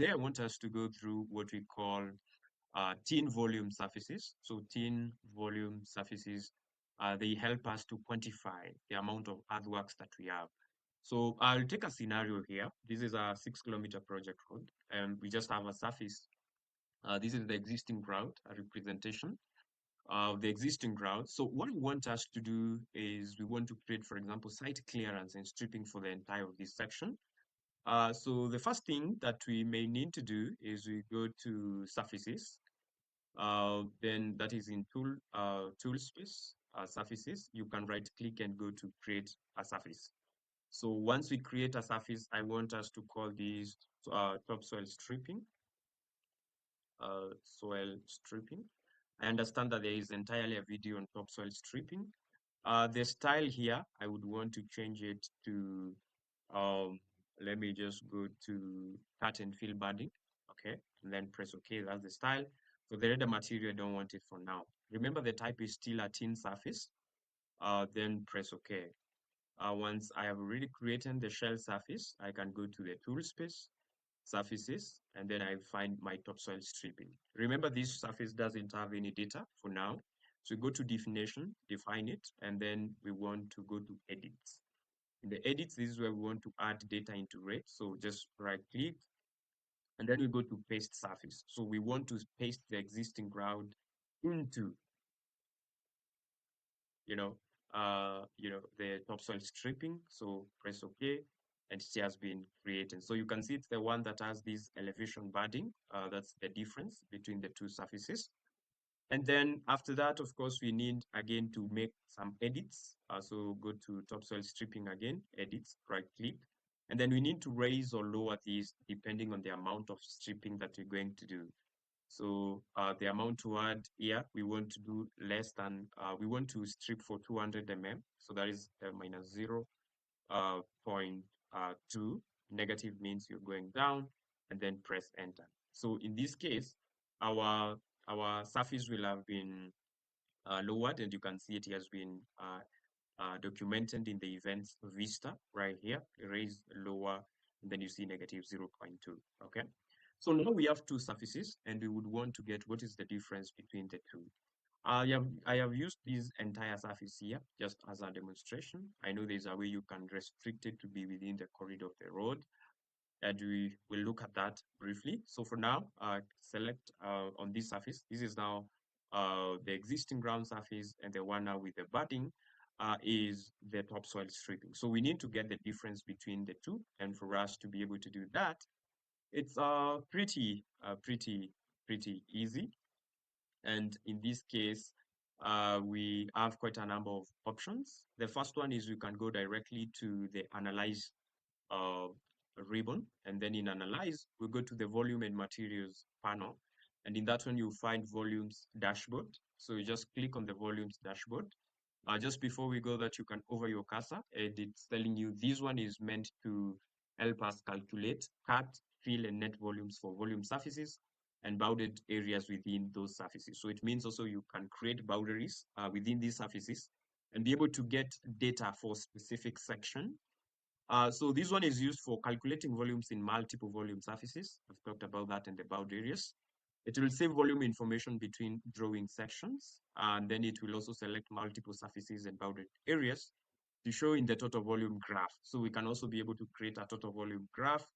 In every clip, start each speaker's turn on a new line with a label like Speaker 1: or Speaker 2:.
Speaker 1: Today, I want us to go through what we call thin volume surfaces. So thin volume surfaces, they help us to quantify the amount of earthworks that we have. So I'll take a scenario here. This is a 6 kilometer project road, and we just have a surface. This is the existing ground, a representation of the existing ground. So what we want us to do is we want to create, for example, site clearance and stripping for the entire of this section. So the first thing that we may need to do is we go to surfaces. Then that is in tool space, surfaces. You can right click and go to create a surface. So once we create a surface, I want us to call this topsoil stripping. Soil stripping. I understand that there is entirely a video on topsoil stripping. The style here, I would want to change it to, um, let me just go to cut and fill budding. Okay, and then press OK. That's the style. For the other material, I don't want it for now. Remember, the type is still a thin surface. Then press OK. Once I have already created the shell surface, I can go to the tool space, surfaces, and then I find my topsoil stripping. Remember, this surface doesn't have any data for now. So we go to definition, define it, and then we want to go to edits. In the edits, this is where we want to add data into rate. So just right click, and then we go to paste surface. So we want to paste the existing ground into, you know, the topsoil stripping. So press OK, and it has been created. So you can see it's the one that has this elevation budding. That's the difference between the two surfaces. And then after that, of course, we need again to make some edits. So go to topsoil stripping again, edits, right click. And then we need to raise or lower these depending on the amount of stripping that we're going to do. So the amount to add here, we want to do less than, we want to strip for 200 mm. So that is minus 0 0.2. Negative means you're going down, and then press enter. So in this case, our our surface will have been lowered, and you can see it has been documented in the events vista right here, raise, lower, and then you see negative 0.2. Okay. So now we have two surfaces, and we would want to get what is the difference between the two. I have used this entire surface here just as a demonstration. I know there's a way you can restrict it to be within the corridor of the road, and we will look at that briefly. So for now, select on this surface. This is now the existing ground surface, and the one now with the budding is the topsoil stripping. So we need to get the difference between the two, and for us to be able to do that, it's pretty easy. And in this case, we have quite a number of options. The first one is we can go directly to the analyze uh, ribbon, and then in analyze, we go to the volume and materials panel. And in that one, you'll find volumes dashboard. So you just click on the volumes dashboard. Just before we go that, you can over your cursor, and it's telling you this one is meant to help us calculate cut, fill, and net volumes for volume surfaces and bounded areas within those surfaces. So it means also you can create boundaries within these surfaces and be able to get data for specific section. So this one is used for calculating volumes in multiple volume surfaces. I've talked about that in the bound areas. It will save volume information between drawing sections, and then it will also select multiple surfaces and bounded areas to show in the total volume graph. So we can also be able to create a total volume graph.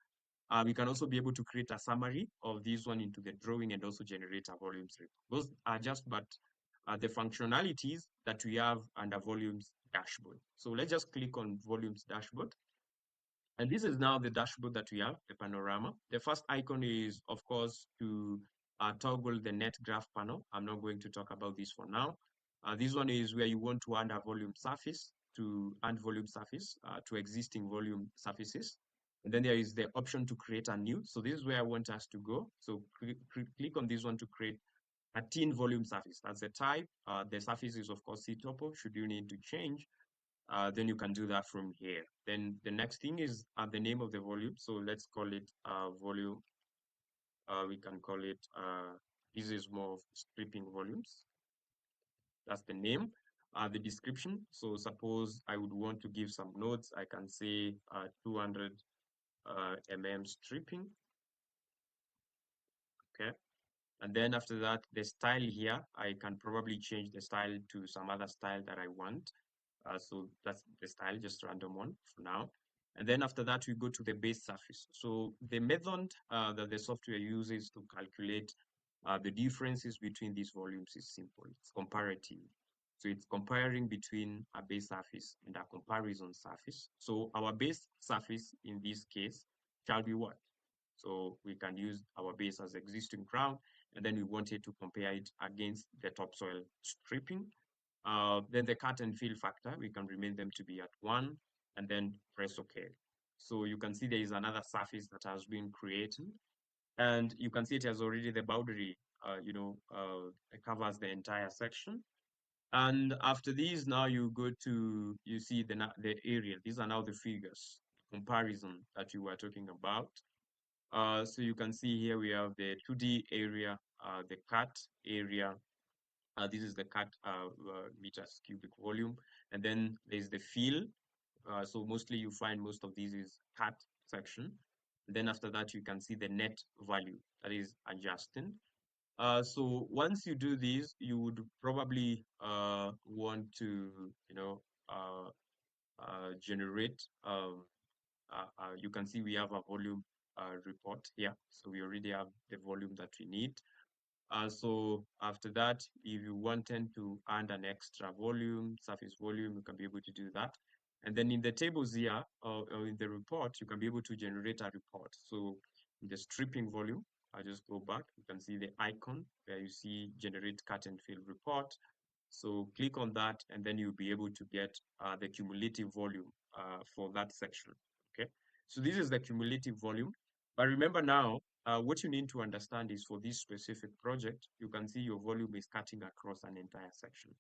Speaker 1: We can also be able to create a summary of this one into the drawing and also generate a volumes report. Those are just but the functionalities that we have under volumes dashboard. So let's just click on volumes dashboard. And this is now the dashboard that we have, the panorama. The first icon is, of course, to toggle the net graph panel. I'm not going to talk about this for now. This one is where you want to add a volume surface to existing volume surfaces. And then there is the option to create a new. So this is where I want us to go. So click on this one to create a thin volume surface. That's the type. The surface is, of course, C-topo, should you need to change. Then you can do that from here. Then the next thing is the name of the volume. So let's call it volume. We can call it, this is more of stripping volumes. That's the name. The description. So suppose I would want to give some notes. I can say 200 mm stripping. Okay. And then after that, the style here, I can probably change the style to some other style that I want. So that's the style, just random one for now. And then after that, we go to the base surface. So the method that the software uses to calculate the differences between these volumes is simple. It's comparative. So it's comparing between a base surface and a comparison surface. So our base surface in this case shall be what? So we can use our base as existing ground, and then we wanted to compare it against the topsoil stripping. Then the cut and fill factor, we can remain them to be at 1 and then press OK. So you can see there is another surface that has been created, and you can see it has already the boundary, it covers the entire section. And after these, now you go to, you see the area. These are now the figures, comparison that you were talking about. So you can see here we have the 2D area, the cut area. This is the cut meters cubic volume. And then there's the fill. So mostly you find most of these is cut section. Then after that, you can see the net value that is adjusting. So once you do this, you would probably want to, generate you can see we have a volume report here. So we already have the volume that we need. So after that, if you wanted to add an extra volume, surface volume, you can be able to do that. And then in the tables here, or in the report, you can be able to generate a report. So in the stripping volume, I just go back, you can see the icon where you see generate cut and fill report. So click on that, and then you'll be able to get the cumulative volume for that section. Okay. So this is the cumulative volume. But remember now, what you need to understand is for this specific project, you can see your volume is cutting across an entire section.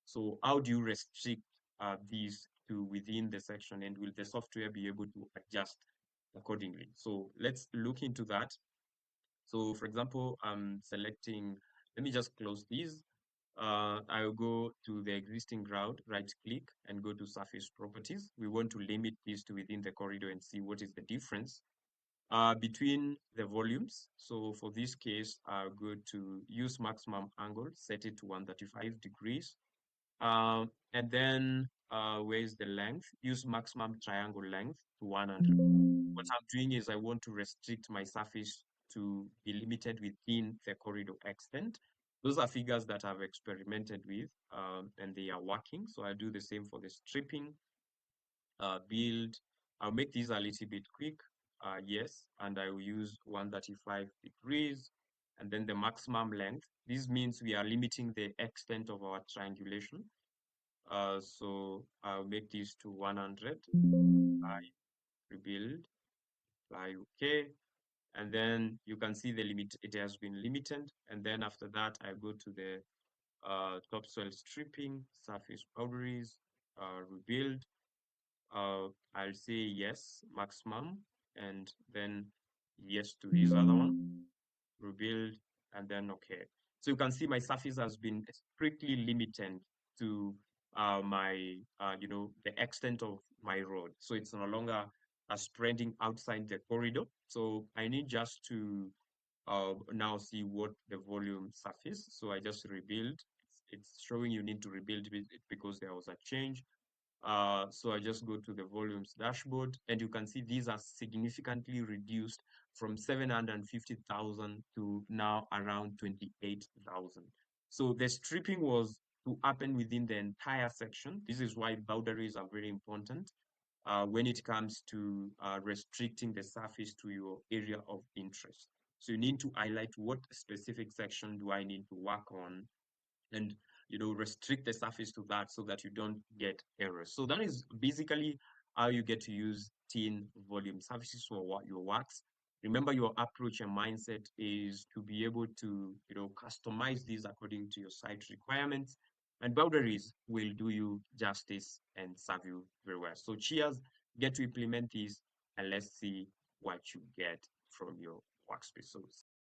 Speaker 1: So how do you restrict these to within the section, and will the software be able to adjust accordingly? So let's look into that. So for example, I'm selecting, let me just close these. I'll go to the existing ground, right click and go to surface properties. We want to limit this to within the corridor and see what is the difference between the volumes. So for this case, I'll go to use maximum angle, set it to 135 degrees. And then where's the length? Use maximum triangle length to 100. What I'm doing is I want to restrict my surface to be limited within the corridor extent. Those are figures that I've experimented with and they are working. So I do the same for the stripping, build. I'll make these a little bit quick. Yes, and I will use 135 degrees and then the maximum length. This means we are limiting the extent of our triangulation. So I'll make this to 100. I rebuild, apply OK. And then you can see the limit, it has been limited. And then after that, I go to the topsoil stripping, surface boundaries, rebuild. I'll say yes, maximum, and then yes to this other one, rebuild, and then okay. So you can see my surface has been strictly limited to the extent of my road. So it's no longer spreading outside the corridor. So I need just to now see what the volume surface. So I just rebuild. It's showing you need to rebuild it because there was a change. So I just go to the volumes dashboard, and you can see these are significantly reduced from 750,000 to now around 28,000. So the stripping was to happen within the entire section. This is why boundaries are very important when it comes to restricting the surface to your area of interest. So you need to highlight what specific section do I need to work on, and restrict the surface to that so that you don't get errors. So that is basically how you get to use thin volume surfaces for what your works. Remember, your approach and mindset is to be able to customize these according to your site requirements, and boundaries will do you justice and serve you very well. So cheers, get to implement these, and let's see what you get from your workspace. So